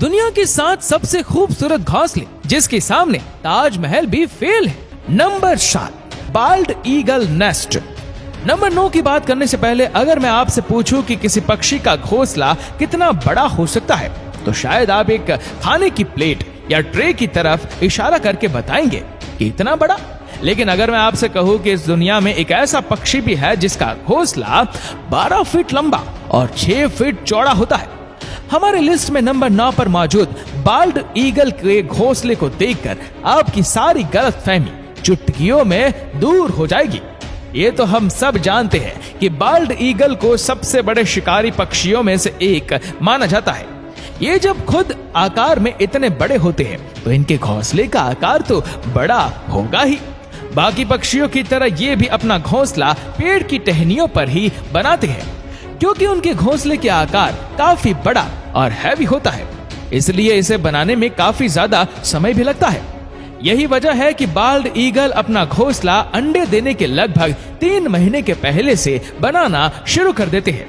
दुनिया के 7 सबसे खूबसूरत घोंसले जिसके सामने ताजमहल भी फेल है। Number 7, bald eagle nest. Number 9 की बात करने से पहले अगर मैं आपसे पूछूं कि किसी पक्षी का घोंसला कितना बड़ा हो सकता है, तो शायद आप एक खाने की प्लेट या ट्रे की तरफ इशारा करके बताएंगे कि इतना बड़ा। लेकिन अगर मैं आपसे कहूं कि इस दुनिया में एक ऐसा पक्षी भी है जिसका घोंसला 12 फीट लंबा और 6 फीट चौड़ा होता है, हमारे लिस्ट में नंबर 9 पर मौजूद बाल्ड ईगल के घोंसले को देखकर आपकी सारी गलतफहमी चुटकियों में दूर हो जाएगी। ये तो हम सब जानते हैं कि बाल्ड ईगल को सबसे बड़े शिकारी पक्षियों में से एक माना जाता है। ये जब खुद आकार में इतने बड़े होते हैं तो इनके घोंसले का आकार तो बड़ा होगा ही। बाकी पक्षियों की तरह ये भी अपना घोंसला पेड़ की टहनियों पर ही बनाते हैं, क्योंकि उनके घोंसले के आकार काफी बड़ा और हैवी होता है, इसलिए इसे बनाने में काफी ज्यादा समय भी लगता है। यही वजह है कि बाल्ड ईगल अपना घोंसला अंडे देने के लगभग 3 महीने के पहले से बनाना शुरू कर देते हैं।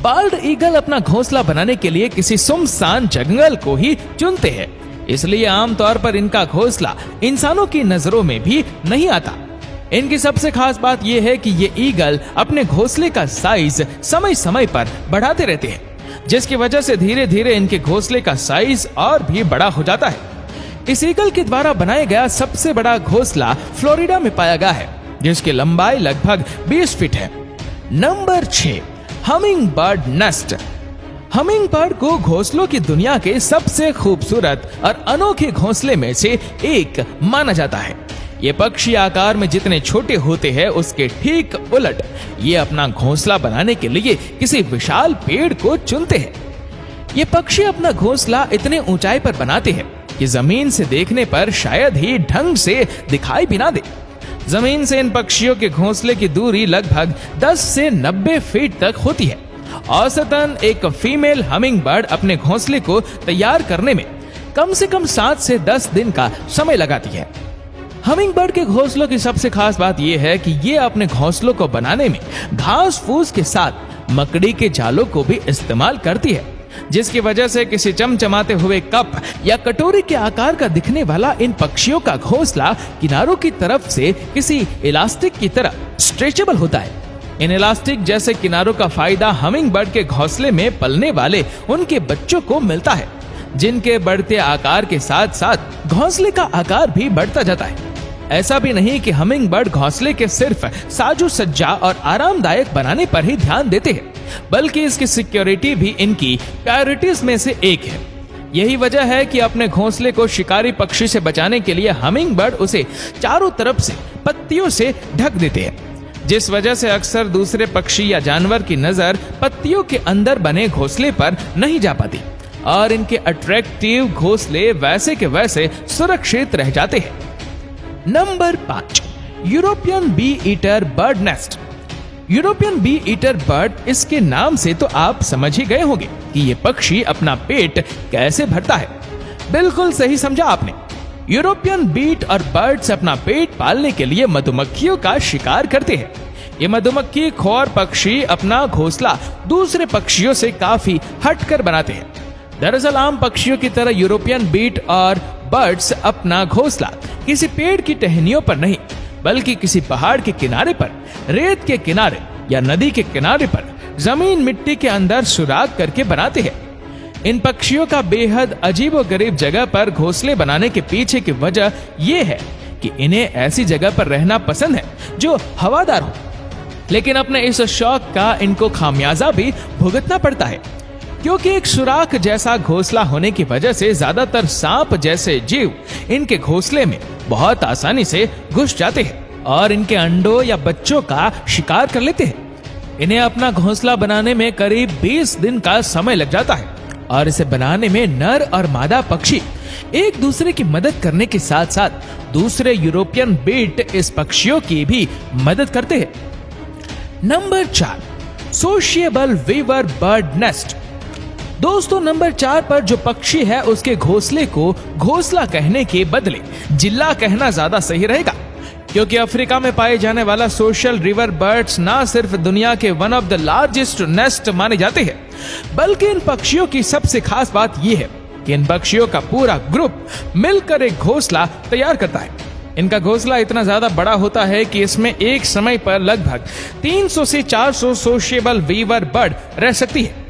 बाल्ड ईगल अपना घोंसला बनाने के लिए किसी सुनसान जंगल को ही चुनते हैं, इसलिए आमतौर पर इनका घोंसला इंसानों की नजरों में भी नहीं आता। इनकी सबसे खास बात यह है कि ये ईगल अपने घोंसले का साइज समय समय पर बढ़ाते रहते हैं, जिसकी वजह से धीरे धीरे इनके घोंसले का साइज और भी बड़ा हो जाता है। इस ईगल के द्वारा बनाया गया सबसे बड़ा घोंसला फ्लोरिडा में पाया गया है, जिसकी लंबाई लगभग 20 फीट है। Number 6, humming bird nest. Humming bird को घोंसलों की दुनिया के सबसे खूबसूरत और अनोखे घोंसले में से एक माना जाता है। ये पक्षी आकार में जितने छोटे होते हैं उसके ठीक उलट ये अपना घोंसला बनाने के लिए किसी विशाल पेड़ को चुनते हैं। ये पक्षी अपना घोंसला इतने ऊंचाई पर बनाते हैं कि जमीन से देखने पर शायद ही ढंग से दिखाई भी ना दे। जमीन से इन पक्षियों के घोंसले की दूरी लगभग 10 से 90 फीट तक होती है। औसतन एक फीमेल हमिंग बर्ड अपने घोंसले को तैयार करने में कम से कम 7 से 10 दिन का समय लगाती है। हमिंग बर्ड के घोंसलों की सबसे खास बात यह है कि ये अपने घोंसलों को बनाने में घास फूस के साथ मकड़ी के जालों को भी इस्तेमाल करती है, जिसकी वजह से किसी चमचमाते हुए कप या कटोरी के आकार का दिखने वाला इन पक्षियों का घोंसला किनारों की तरफ से किसी इलास्टिक की तरह स्ट्रेचेबल होता है। इन इलास्टिक जैसे किनारों का फायदा हमिंग बर्ड के घोंसले में पलने वाले उनके बच्चों को मिलता है, जिनके बढ़ते आकार के साथ साथ घोंसले का आकार भी बढ़ता जाता है। ऐसा भी नहीं कि हमिंग बर्ड घोंसले के सिर्फ साजो सज्जा और आरामदायक बनाने पर ही ध्यान देते हैं, बल्कि इसकी सिक्योरिटी भी इनकी प्रायोरिटीज में से एक है। यही वजह है कि अपने घोंसले को शिकारी पक्षी से बचाने के लिए हमिंग बर्ड उसे चारों तरफ से पत्तियों से ढक देते हैं, जिस वजह से अक्सर दूसरे पक्षी या जानवर की नजर पत्तियों के अंदर बने घोंसले पर नहीं जा पाती और इनके अट्रैक्टिव घोंसले वैसे के वैसे सुरक्षित रह जाते हैं। Number 5, European bee eater bird nest. European bee eater bird, इसके नाम से तो आप समझ ही गए होंगे कि ये पक्षी अपना पेट कैसे भरता है। बिल्कुल सही समझा आपने। यूरोपियन बीट और बर्ड्स अपना पेट पालने के लिए मधुमक्खियों का शिकार करते हैं। ये मधुमक्खी खोर पक्षी अपना घोंसला दूसरे पक्षियों से काफी हटकर बनाते हैं। दरअसल आम पक्षियों की तरह यूरोपियन बीट और बर्ड्स अपना घोंसला किसी पेड़ की टहनियों पर नहीं, बल्कि किसी पहाड़ के किनारे पर, रेत के किनारे या नदी के किनारे पर जमीन मिट्टी के अंदर सुराख करके बनाते हैं। इन पक्षियों का बेहद अजीबोगरीब जगह पर घोंसले बनाने के पीछे की वजह यह है कि इन्हें ऐसी जगह पर रहना पसंद है जो हवादार हो, लेकिन अपने इस शौक का इनको खामियाजा भी भुगतना पड़ता है, क्योंकि एक सुराख जैसा घोंसला होने की वजह से ज्यादातर सांप जैसे जीव इनके घोंसले में बहुत आसानी से घुस जाते हैं और इनके अंडों या बच्चों का शिकार कर लेते हैं। इन्हें अपना घोंसला बनाने में करीब 20 दिन का समय लग जाता है और इसे बनाने में नर और मादा पक्षी एक दूसरे की मदद करने के साथ साथ दूसरे यूरोपियन बीट इस पक्षियों की भी मदद करते हैं। Number 4, sociable weaver bird nest. दोस्तों, नंबर 4 पर जो पक्षी है उसके घोंसले को घोंसला कहने के बदले जिल्ला कहना ज्यादा सही रहेगा, क्योंकि अफ्रीका में पाए जाने वाला सोशल रिवर बर्ड्स ना सिर्फ दुनिया के one of the largest nest माने जाते हैं, बल्कि इन पक्षियों की सबसे खास बात यह है कि इन पक्षियों का पूरा ग्रुप मिलकर एक घोंसला तैयार करता है। इनका घोंसला इतना ज्यादा बड़ा होता है कि इसमें एक समय पर लगभग 300 से 400 सोशिएबल वीवर बर्ड रह सकती है।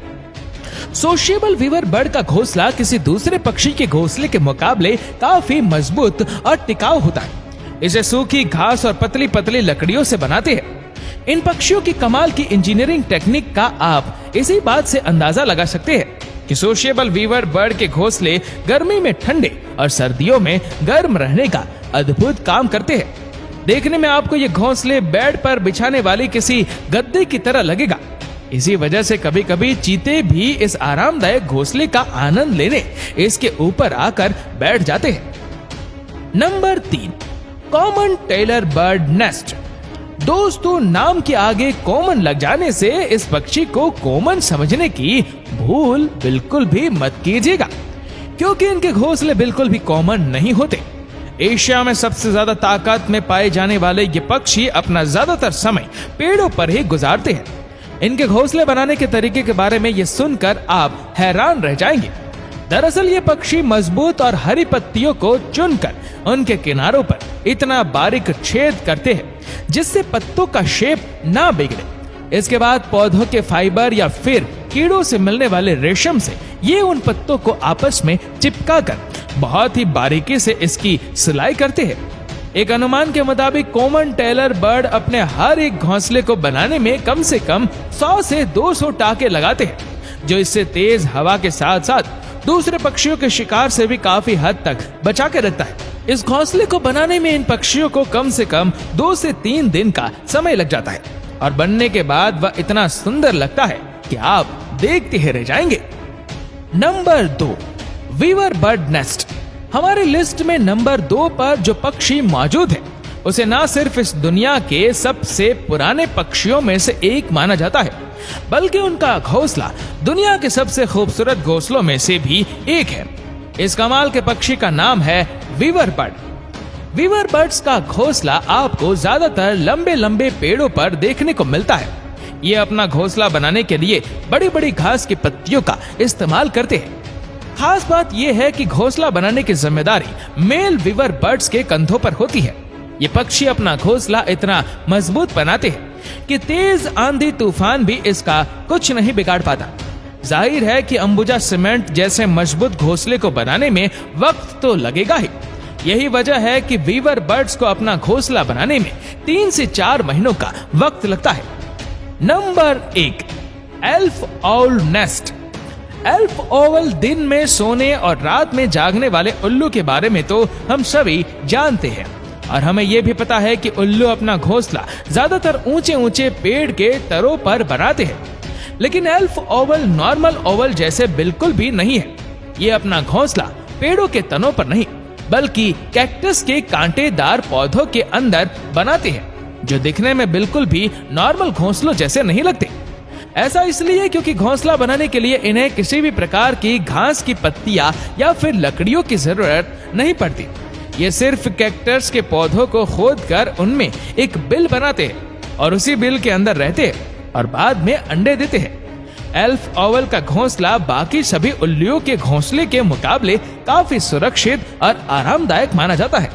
सोशिएबल वीवर बर्ड का घोंसला किसी दूसरे पक्षी के घोंसले के मुकाबले काफी मजबूत और टिकाऊ होता है। इसे सूखी घास और पतली पतली लकड़ियों से बनाते हैं। इन पक्षियों की कमाल की इंजीनियरिंग टेक्निक का आप इसी बात से अंदाजा लगा सकते हैं कि सोशिएबल वीवर बर्ड के घोंसले गर्मी में ठंडे और सर्दियों में गर्म रहने का अद्भुत काम करते हैं। देखने में आपको ये घोंसले बेड पर बिछाने वाली किसी गद्दे की तरह लगेगा। इसी वजह से कभी कभी चीते भी इस आरामदायक घोंसले का आनंद लेने इसके ऊपर आकर बैठ जाते हैं। Number 3, common tailor bird nest. दोस्तों, नाम के आगे कॉमन लग जाने से इस पक्षी को कॉमन समझने की भूल बिल्कुल भी मत कीजिएगा, क्योंकि इनके घोंसले बिल्कुल भी कॉमन नहीं होते। एशिया में सबसे ज्यादा ताकत में पाए जाने वाले ये पक्षी अपना ज्यादातर समय पेड़ों पर ही गुजारते हैं। इनके घोंसले बनाने के तरीके के बारे में ये सुनकर आप हैरान रह जाएंगे। दरअसल ये पक्षी मजबूत और हरी पत्तियों को चुनकर उनके किनारों पर इतना बारीक छेद करते हैं जिससे पत्तों का शेप ना बिगड़े। इसके बाद पौधों के फाइबर या फिर कीड़ों से मिलने वाले रेशम से ये उन पत्तों को आपस में चिपकाकर बहुत ही बारीकी से इसकी सिलाई करते हैं। एक अनुमान के मुताबिक कॉमन टेलर बर्ड अपने हर एक घोंसले को बनाने में कम से कम 100 से 200 टाके लगाते हैं, जो इससे तेज हवा के साथ साथ दूसरे पक्षियों के शिकार से भी काफी हद तक बचा के रखता है। इस घोंसले को बनाने में इन पक्षियों को कम से कम 2 से 3 दिन का समय लग जाता है और बनने के बाद वह इतना सुंदर लगता है कि आप देखते ही रह जाएंगे। Number 2, weaver bird nest. हमारी लिस्ट में नंबर 2 पर जो पक्षी मौजूद है उसे ना सिर्फ इस दुनिया के सबसे पुराने पक्षियों में से एक माना जाता है, बल्कि उनका घोंसला दुनिया के सबसे खूबसूरत घोंसलों में से भी एक है। इस कमाल के पक्षी का नाम है वीवर बर्ड। वीवर बर्ड्स का घोंसला आपको ज्यादातर लंबे लंबे पेड़ों पर देखने को मिलता है। ये अपना घोंसला बनाने के लिए बड़ी बड़ी घास की पत्तियों का इस्तेमाल करते हैं। खास बात यह है कि घोंसला बनाने की जिम्मेदारी मेल वीवर बर्ड्स के कंधों पर होती है। ये पक्षी अपना घोंसला इतना मजबूत बनाते हैं कि तेज आंधी तूफान भी इसका कुछ नहीं बिगाड़ पाता। जाहिर है कि अंबुजा सीमेंट जैसे मजबूत घोंसले को बनाने में वक्त तो लगेगा ही। यही वजह है कि वीवर बर्ड्स को अपना घोंसला बनाने में 3 से 4 महीनों का वक्त लगता है। Number 1, elf owl nest. Elf owl दिन में सोने और रात में जागने वाले उल्लू के बारे में तो हम सभी जानते हैं, और हमें यह भी पता है कि उल्लू अपना घोंसला ज्यादातर ऊंचे ऊंचे पेड़ के तरों पर बनाते हैं। लेकिन एल्फ ऑwl नॉर्मल ऑwl जैसे बिल्कुल भी नहीं है। ये अपना घोंसला पेड़ों के तनों पर नहीं, बल्कि कैक्टस के कांटेदार पौधों के अंदर बनाते हैं, जो दिखने में बिल्कुल भी नॉर्मल घोंसलों जैसे नहीं लगते। ऐसा इसलिए क्योंकि घोंसला बनाने के लिए इन्हें किसी भी प्रकार की घास की पत्तियां या फिर लकड़ियों की जरूरत नहीं पड़ती। ये सिर्फ कैक्टस के पौधों को खोदकर उनमें एक बिल बनाते हैं और उसी बिल के अंदर रहते हैं और बाद में अंडे देते हैं। एल्फ ऑwl का घोंसला बाकी सभी उल्लुओं के घोंसले के मुकाबले काफी सुरक्षित और आरामदायक माना जाता है।